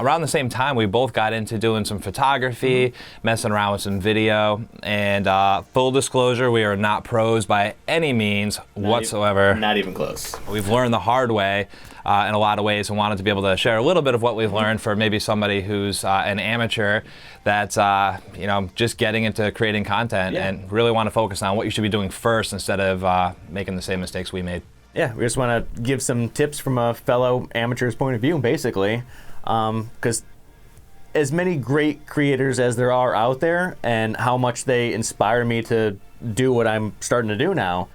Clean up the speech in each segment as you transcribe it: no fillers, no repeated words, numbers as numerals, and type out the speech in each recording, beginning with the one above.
around the same time, we both got into doing some photography, messing around with some video, and full disclosure, we are not pros by any means whatsoever. Not even close. We've learned the hard way in a lot of ways, and wanted to be able to share a little bit of what we've learned for maybe somebody who's an amateur that's just getting into creating content and really want to focus on what you should be doing first instead of making the same mistakes we made. Yeah, we just want to give some tips from a fellow amateur's point of view, basically. Because as many great creators as there are out there, and how much they inspire me to do what I'm starting to do now,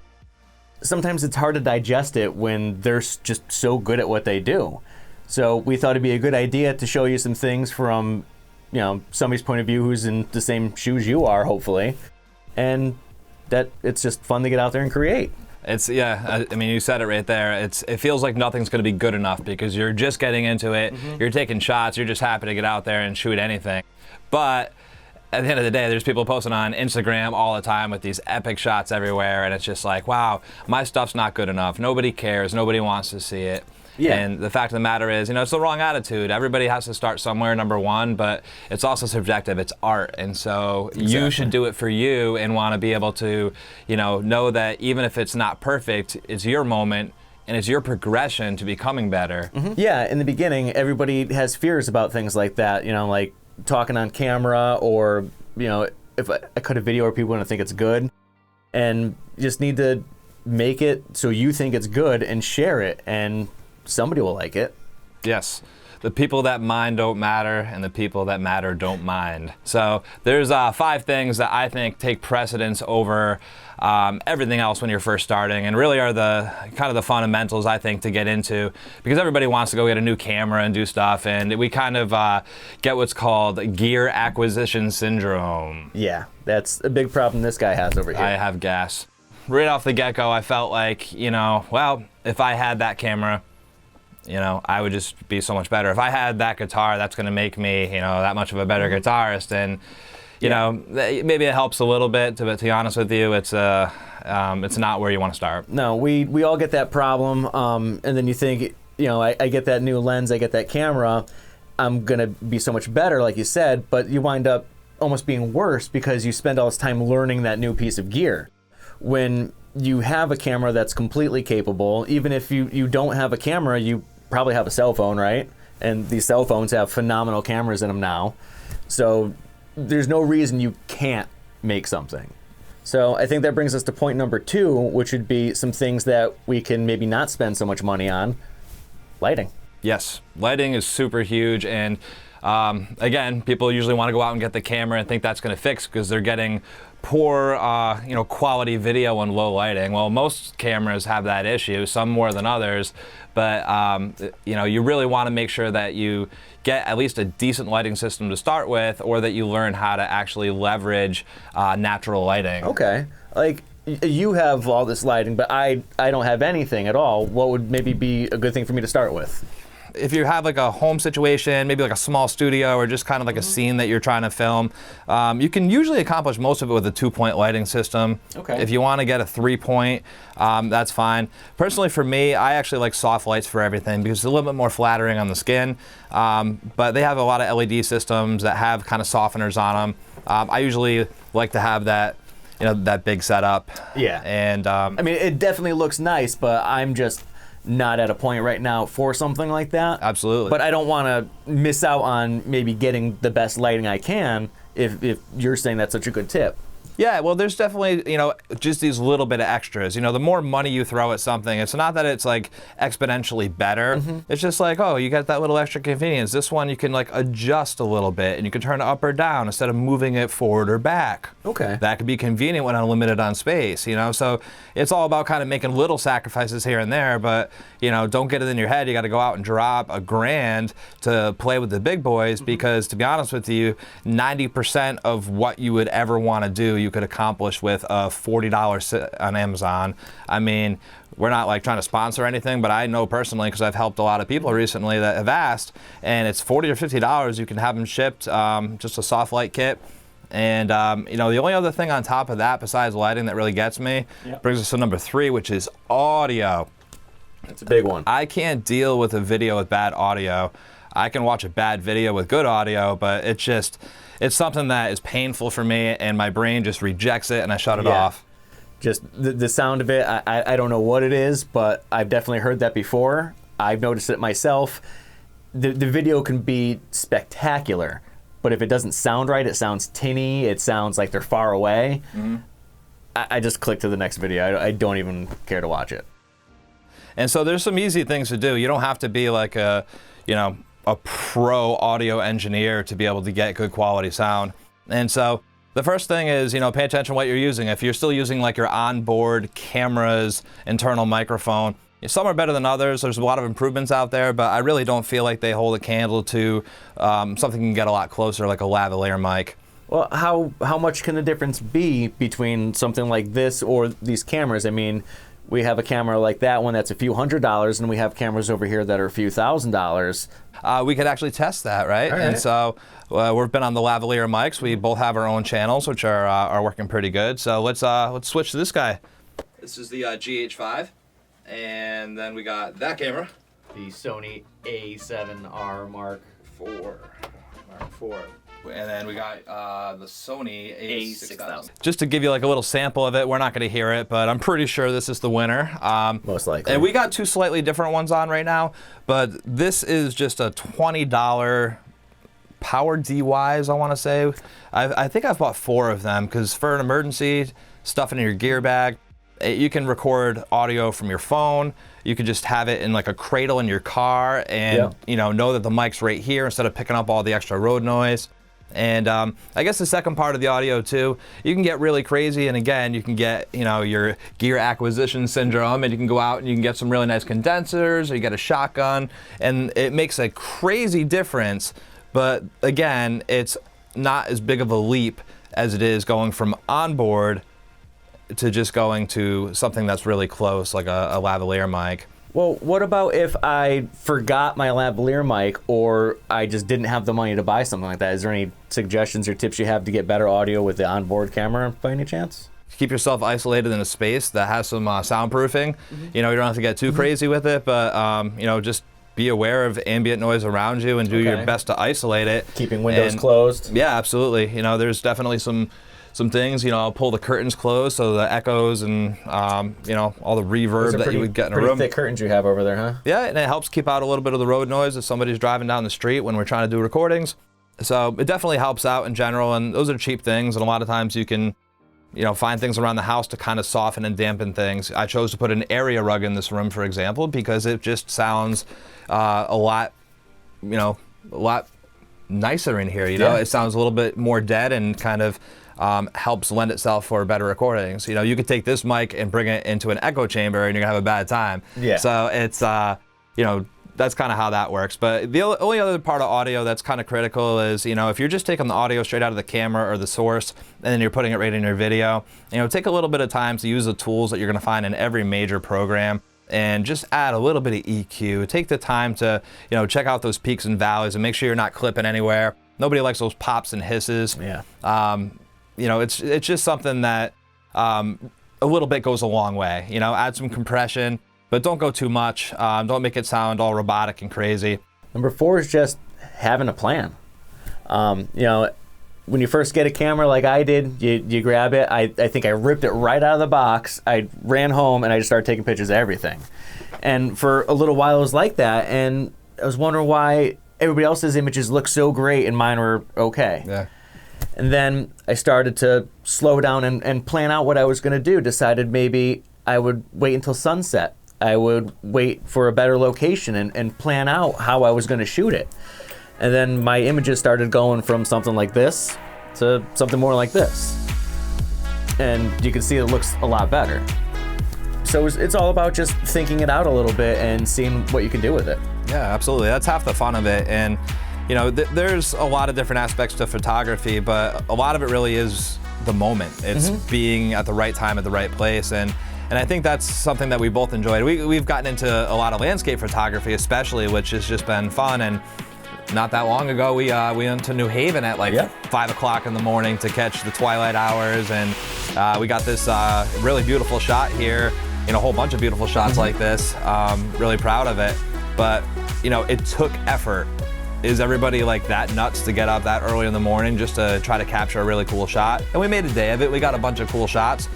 sometimes it's hard to digest it when they're just so good at what they do. So we thought it'd be a good idea to show you some things from, somebody's point of view who's in the same shoes you are, hopefully, and that it's just fun to get out there and create. It's, I mean, you said it right there. It feels like nothing's going to be good enough because you're just getting into it. You're taking shots. You're just happy to get out there and shoot anything. But at the end of the day, there's people posting on Instagram all the time with these epic shots everywhere, and it's just like, wow, my stuff's not good enough. Nobody cares. Nobody wants to see it. Yeah. And the fact of the matter is, it's the wrong attitude. Everybody has to start somewhere, number one, but it's also subjective. It's art. And so you should do it for you and want to be able to, know that even if it's not perfect, it's your moment and it's your progression to becoming better. Yeah, in the beginning, everybody has fears about things like that, like talking on camera or, if I cut a video where people want to think it's good. And you just need to make it so you think it's good and share it, and somebody will like it. Yes. The people that mind don't matter, and the people that matter don't mind. So there's 5 things that I think take precedence over everything else when you're first starting, and really are the kind of the fundamentals, I think, to get into, because everybody wants to go get a new camera and do stuff, and we kind of get what's called gear acquisition syndrome. Yeah, that's a big problem this guy has over here. I have gas. Right off the get-go, I felt like, well, if I had that camera, I would just be so much better. If I had that guitar, that's going to make me, that much of a better guitarist. And, maybe it helps a little bit, but to be honest with you, it's not where you want to start. No, we all get that problem. And then you think, I get that new lens, I get that camera, I'm going to be so much better, like you said, but you wind up almost being worse because you spend all this time learning that new piece of gear. When you have a camera that's completely capable, even if you don't have a camera, you probably have a cell phone, right? And these cell phones have phenomenal cameras in them now. So there's no reason you can't make something. So I think that brings us to point number 2, which would be some things that we can maybe not spend so much money on. Lighting. Yes, lighting is super huge, and again, people usually want to go out and get the camera and think that's going to fix because they're getting poor, quality video and low lighting. Well, most cameras have that issue, some more than others, but you really want to make sure that you get at least a decent lighting system to start with, or that you learn how to actually leverage natural lighting. Okay, like you have all this lighting, but I don't have anything at all. What would maybe be a good thing for me to start with? If you have like a home situation, maybe like a small studio or just kind of like a scene that you're trying to film, you can usually accomplish most of it with a 2-point lighting system. Okay. If you want to get a 3-point, that's fine. Personally for me, I actually like soft lights for everything because it's a little bit more flattering on the skin, but they have a lot of LED systems that have kind of softeners on them. I usually like to have that, that big setup. Yeah. And I mean, it definitely looks nice, but I'm just not at a point right now for something like that. Absolutely. But I don't want to miss out on maybe getting the best lighting I can if you're saying that's such a good tip. Yeah, well, there's definitely, just these little bit of extras. The more money you throw at something, it's not that it's like exponentially better. It's just like, oh, you got that little extra convenience. This one you can like adjust a little bit and you can turn it up or down instead of moving it forward or back. Okay. That could be convenient when unlimited on space, So it's all about kind of making little sacrifices here and there, but, don't get it in your head. You got to go out and drop $1,000 to play with the big boys because, to be honest with you, 90% of what you would ever want to do, you could accomplish with a $40 on Amazon. I mean, we're not like trying to sponsor anything, but I know personally because I've helped a lot of people recently that have asked, and it's $40 or $50. You can have them shipped, just a soft light kit. And the only other thing on top of that besides lighting that really gets me brings us to number 3, which is audio. That's a big one. I can't deal with a video with bad audio. I can watch a bad video with good audio, but it's something that is painful for me, and my brain just rejects it, and I shut it off. Just the sound of it, I don't know what it is, but I've definitely heard that before. I've noticed it myself. The video can be spectacular, but if it doesn't sound right, it sounds tinny, it sounds like they're far away. I just click to the next video. I don't even care to watch it. And so there's some easy things to do. You don't have to be like a pro audio engineer to be able to get good quality sound. And so the first thing is, pay attention to what you're using. If you're still using like your onboard camera's internal microphone, some are better than others. There's a lot of improvements out there, but I really don't feel like they hold a candle to something you can get a lot closer, like a lavalier mic. Well, how much can the difference be between something like this or these cameras? I mean, we have a camera like that one that's a few $100s, and we have cameras over here that are a few $1,000s. We could actually test that, right? All right. And so we've been on the lavalier mics. We both have our own channels, which are working pretty good. So let's switch to this guy. This is the GH5, and then we got that camera, The Sony A7R Mark IV. and then we got the Sony A6000. Just to give you like a little sample of it, we're not going to hear it, but I'm pretty sure this is the winner. Most likely. And we got two slightly different ones on right now, but this is just a $20 Power DYs, I want to say. I think I've bought 4 of them, because for an emergency, stuff in your gear bag, you can record audio from your phone. You could just have it in like a cradle in your car, and know that the mic's right here instead of picking up all the extra road noise. And I guess the second part of the audio too, you can get really crazy, and again, you can get your gear acquisition syndrome, and you can go out and you can get some really nice condensers, or you get a shotgun, and it makes a crazy difference. But again, it's not as big of a leap as it is going from onboard to just going to something that's really close, like a lavalier mic. Well, what about if I forgot my lavalier mic, or I just didn't have the money to buy something like that? Is there any suggestions or tips you have to get better audio with the onboard camera by any chance? Keep yourself isolated in a space that has some soundproofing. You don't have to get too crazy with it, but just be aware of ambient noise around you and do your best to isolate it. Keeping windows closed. Yeah, absolutely. There's definitely some things, I'll pull the curtains closed so the echoes and, all the reverb that you would get in a room. Pretty thick curtains you have over there, huh? Yeah, and it helps keep out a little bit of the road noise if somebody's driving down the street when we're trying to do recordings. So it definitely helps out in general, and those are cheap things, and a lot of times you can, find things around the house to kind of soften and dampen things. I chose to put an area rug in this room, for example, because it just sounds a lot nicer in here. It sounds a little bit more dead and kind of helps lend itself for better recordings. You could take this mic and bring it into an echo chamber, and you're gonna have a bad time. Yeah. So it's that's kind of how that works. But the only other part of audio that's kind of critical is, if you're just taking the audio straight out of the camera or the source, and then you're putting it right in your video, take a little bit of time to use the tools that you're gonna find in every major program, and just add a little bit of EQ. Take the time to, check out those peaks and valleys, and make sure you're not clipping anywhere. Nobody likes those pops and hisses. Yeah. It's just something that a little bit goes a long way. Add some compression, but don't go too much. Don't make it sound all robotic and crazy. Number 4 is just having a plan. When you first get a camera like I did, you grab it. I think I ripped it right out of the box. I ran home and I just started taking pictures of everything. And for a little while it was like that, and I was wondering why everybody else's images look so great and mine were okay. Yeah. And then I started to slow down and plan out what I was going to do. Decided maybe I would wait until sunset. I would wait for a better location and plan out how I was going to shoot it. And then my images started going from something like this to something more like this. And you can see it looks a lot better. So it's all about just thinking it out a little bit and seeing what you can do with it. Yeah, absolutely. That's half the fun of it. And there's a lot of different aspects to photography, but a lot of it really is the moment. It's being at the right time at the right place. And I think that's something that we both enjoyed. We've gotten into a lot of landscape photography, especially, which has just been fun. And not that long ago, we went to New Haven at 5 o'clock in the morning to catch the twilight hours. And we got this really beautiful shot here, a whole bunch of beautiful shots like this. Really proud of it. But, it took effort is everybody like that nuts to get up that early in the morning just to try to capture a really cool shot? And we made a day of it. We got a bunch of cool shots.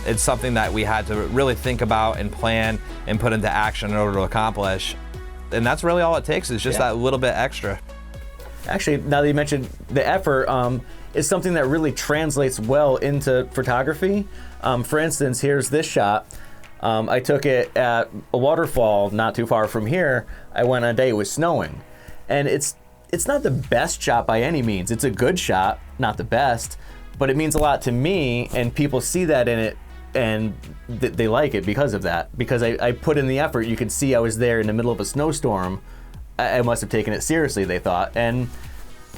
It's something that we had to really think about and plan and put into action in order to accomplish. And that's really all it takes, is just that little bit extra. Actually, now that you mentioned the effort, is something that really translates well into photography. For instance, here's this shot. I took it at a waterfall not too far from here. I went on a day it was snowing. And it's not the best shot by any means. It's a good shot, not the best, but it means a lot to me, and people see that in it, and they like it because of that. Because I put in the effort. You could see I was there in the middle of a snowstorm. I must have taken it seriously, they thought. And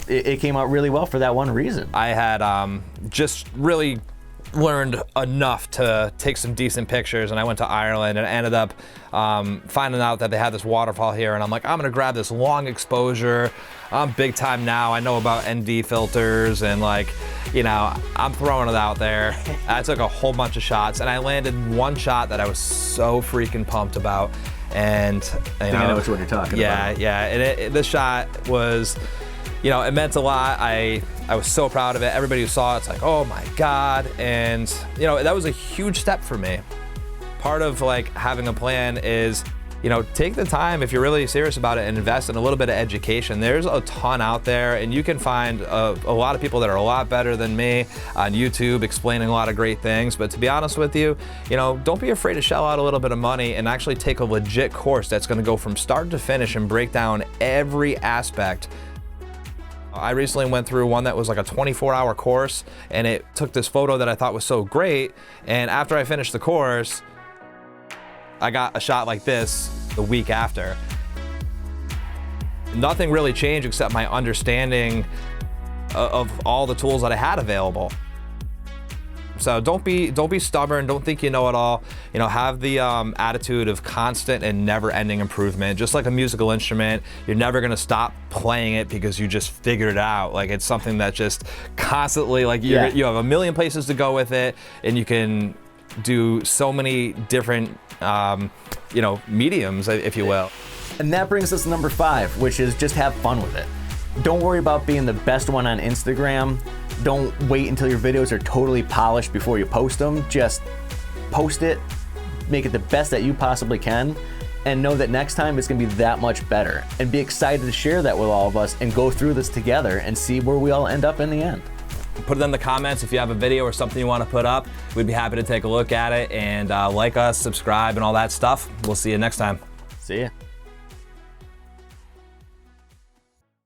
it came out really well for that one reason. I had just really learned enough to take some decent pictures, and I went to Ireland and I ended up finding out that they had this waterfall here, and I'm like, I'm gonna grab this long exposure. I'm big time now. I know about ND filters, and like, you know, I'm throwing it out there. I took a whole bunch of shots, and I landed one shot that I was so freaking pumped about. And I know which one you're talking about. Yeah. And this shot was, you know, it meant a lot. I was so proud of it. Everybody who saw it's like, oh my God. And, you know, that was a huge step for me. Part of like having a plan is, you know, take the time if you're really serious about it and invest in a little bit of education. There's a ton out there, and you can find a lot of people that are a lot better than me on YouTube explaining a lot of great things. But to be honest with you, you know, don't be afraid to shell out a little bit of money and actually take a legit course that's gonna go from start to finish and break down every aspect. I recently went through one that was like a 24-hour course, and it took this photo that I thought was so great, and after I finished the course, I got a shot like this the week after. Nothing really changed except my understanding of all the tools that I had available. So don't be stubborn. Don't think you know it all. You know, have the attitude of constant and never-ending improvement. Just like a musical instrument, you're never gonna stop playing it because you just figured it out. Like, it's something that just constantly, like, you have a million places to go with it, and you can do so many different, you know, mediums, if you will. And that brings us to number 5, which is just have fun with it. Don't worry about being the best one on Instagram. Don't wait until your videos are totally polished before you post them. Just post it, make it the best that you possibly can, and know that next time it's gonna be that much better. And be excited to share that with all of us and go through this together and see where we all end up in the end. Put it in the comments if you have a video or something you want to put up. We'd be happy to take a look at it, and like us, subscribe, and all that stuff. We'll see you next time. See ya.